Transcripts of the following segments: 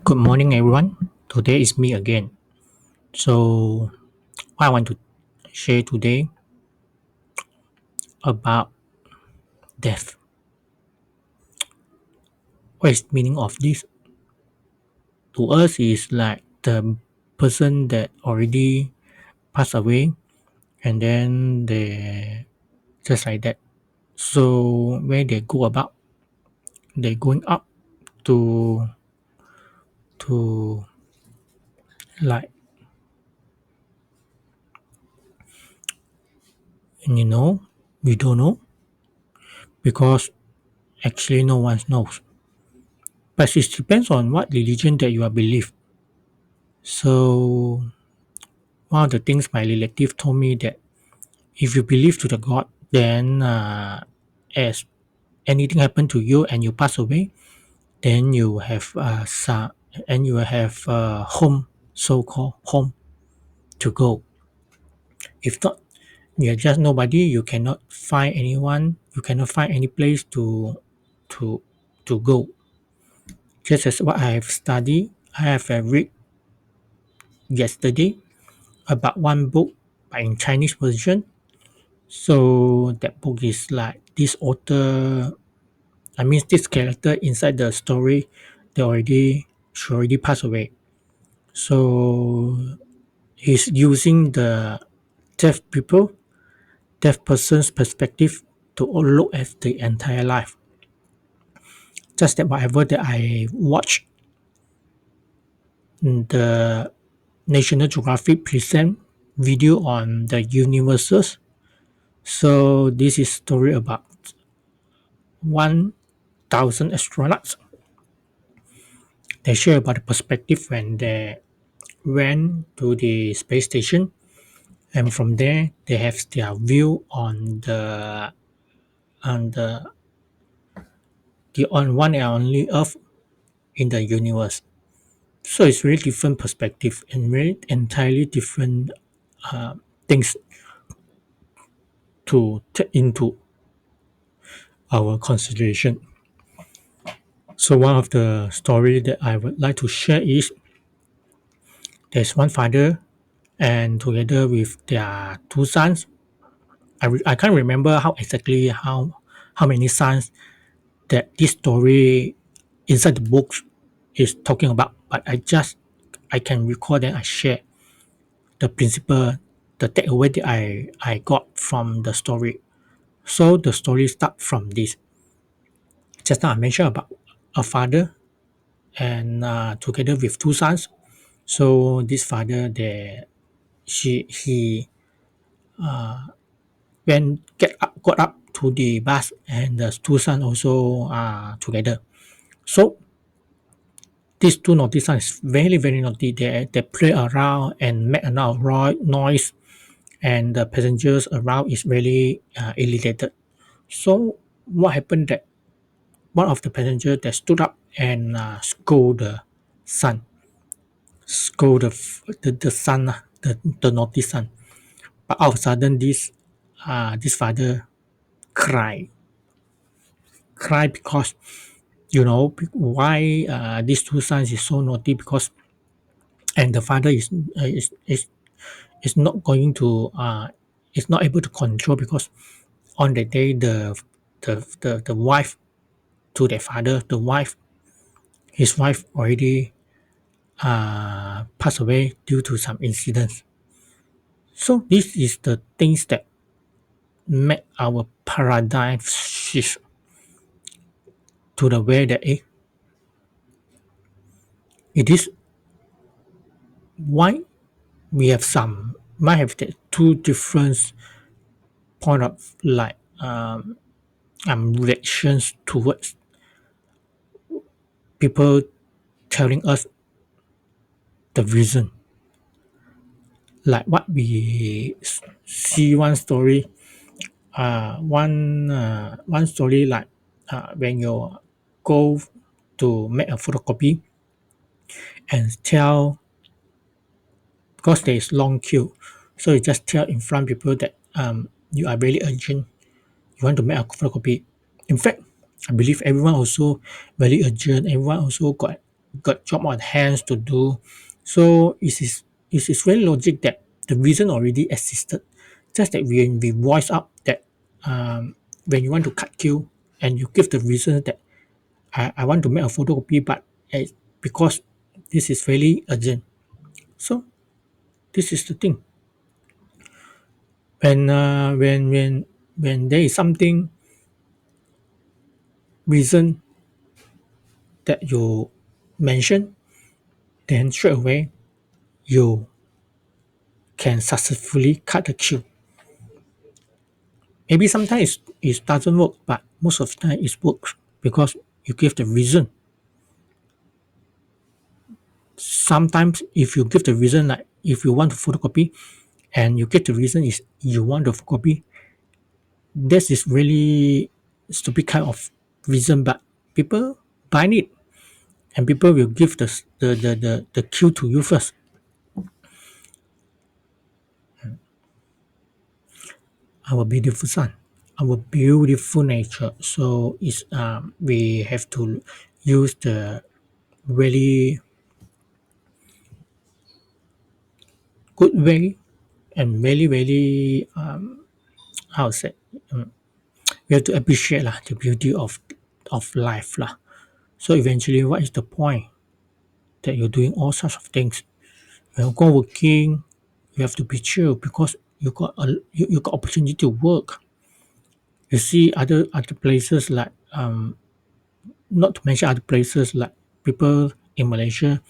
Good morning, everyone. Today is me again. So, what I want to share today about death. What is meaning of this? To us, is like the person that already passed away, and then they just like that. So, where they go about, they going up to to like we don't know because actually no one knows. But it depends on what religion that you are believe. So one of the things my relative told me that if you believe to the God, then as anything happen to you and you pass away, then you have and you have home, so-called home to go. If not, you're just nobody. You cannot find anyone. You cannot find any place to to go. Just as what I have studied, I have read yesterday about one book by in Chinese version. So that book is like this author, I mean this character inside the story, she already passed away. So he's using the deaf people, deaf person's perspective to look at the entire life. Just that whatever that I watch, the National Geographic present video on the universes. So this is story about 1,000 astronauts. They share about the perspective when they went to the space station, and from there they have their view on the on one and only Earth in the universe. So it's really different perspective and really entirely different things to take into our consideration. So one of the story that I would like to share is there's one father and together with their two sons. I can't remember how many sons that this story inside the book is talking about, but I can recall that I share the principle, the takeaway that I got from the story. So the story start from this. Just now I mentioned about a father and together with two sons. So this father, he got up to the bus, and the two sons also are together. So these two naughty sons is very naughty. They play around and make a lot of noise, and the passengers around is really irritated. So what happened that one of the passengers that stood up and scold the son, scold the son, the naughty son. But all of a sudden, this father cried, cried because why these two sons is so naughty because and the father is not going to is not able to control because on the day the wife to the father, the wife, his wife already passed away due to some incidents. So this is the things that make our paradigm shift to the way that it is why we have some might have the two different point of like reactions towards people telling us the reason. Like what we see one story, one story like when you go to make a photocopy and tell because there is long queue, so you just tell in front people that you are really urgent, you want to make a photocopy. In fact, I believe everyone also very urgent. Everyone also got got job on hands to do. So it is very logic that the reason already existed. Just that when we voice up that when you want to cut queue and you give the reason that I want to make a photocopy, but because this is very urgent. So this is the thing. When there is something reason that you mention, then straight away you can successfully cut the queue. Maybe sometimes it doesn't work, but most of the time it works because you give the reason. Sometimes if you give the reason, like if you want to photocopy and you get the reason is you want to photocopy, this is really stupid kind of reason, but people buy it and people will give the queue to you first. Our beautiful sun, our beautiful nature. So it's we have to use the really good way and very how to say we have to appreciate lah, the beauty of life lah. So eventually, what is the point that you're doing all sorts of things? When you go working, you have to be chill because you got opportunity to work. You see other places like not to mention other places like people in Malaysia,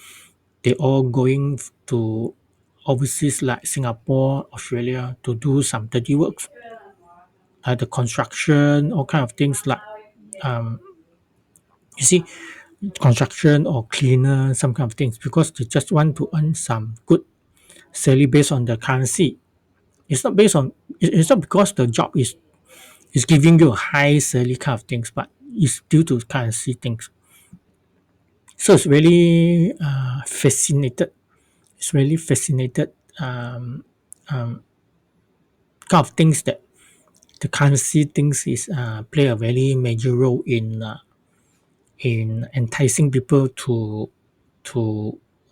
they all going to overseas like Singapore, Australia to do some dirty works, the construction, all kind of things like um, you see construction or cleaner, some kind of things because they just want to earn some good salary based on the currency. It's not based on it's not because the job is giving you a high salary kind of things, but it's due to currency things. So it's really fascinated. It's really fascinated kind of things that the currency things is play a very major role in enticing people to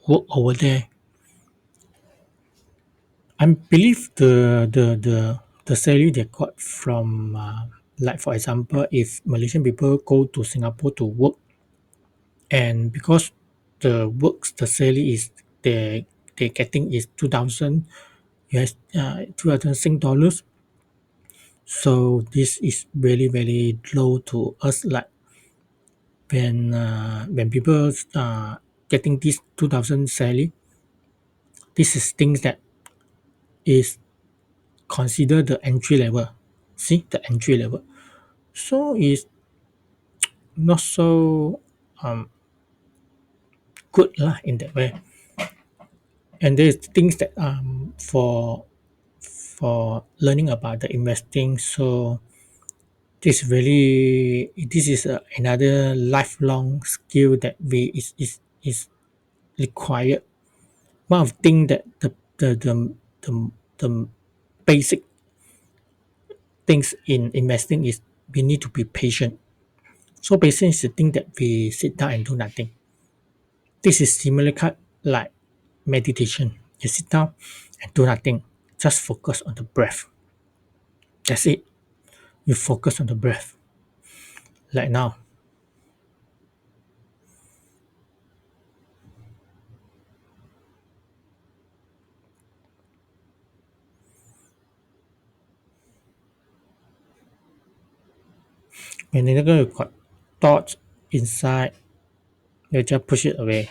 work over there. I believe the salary they got from like for example, if Malaysian people go to Singapore to work, and because the salary is they getting is 2,000 US 2,000 Sing dollars. So this is very very low to us. Like when people getting this 2,000 salary, this is things that is consider the entry level. See the entry level. So it's not so good lah in that way. And there's things that for learning about the investing. So this is another lifelong skill that we is required. One of the things that the basic things in investing is we need to be patient. So patience is the thing that we sit down and do nothing. This is similar like meditation. You sit down and do nothing. Just focus on the breath. That's it. You focus on the breath. Like now. When you got thoughts inside, you just push it away.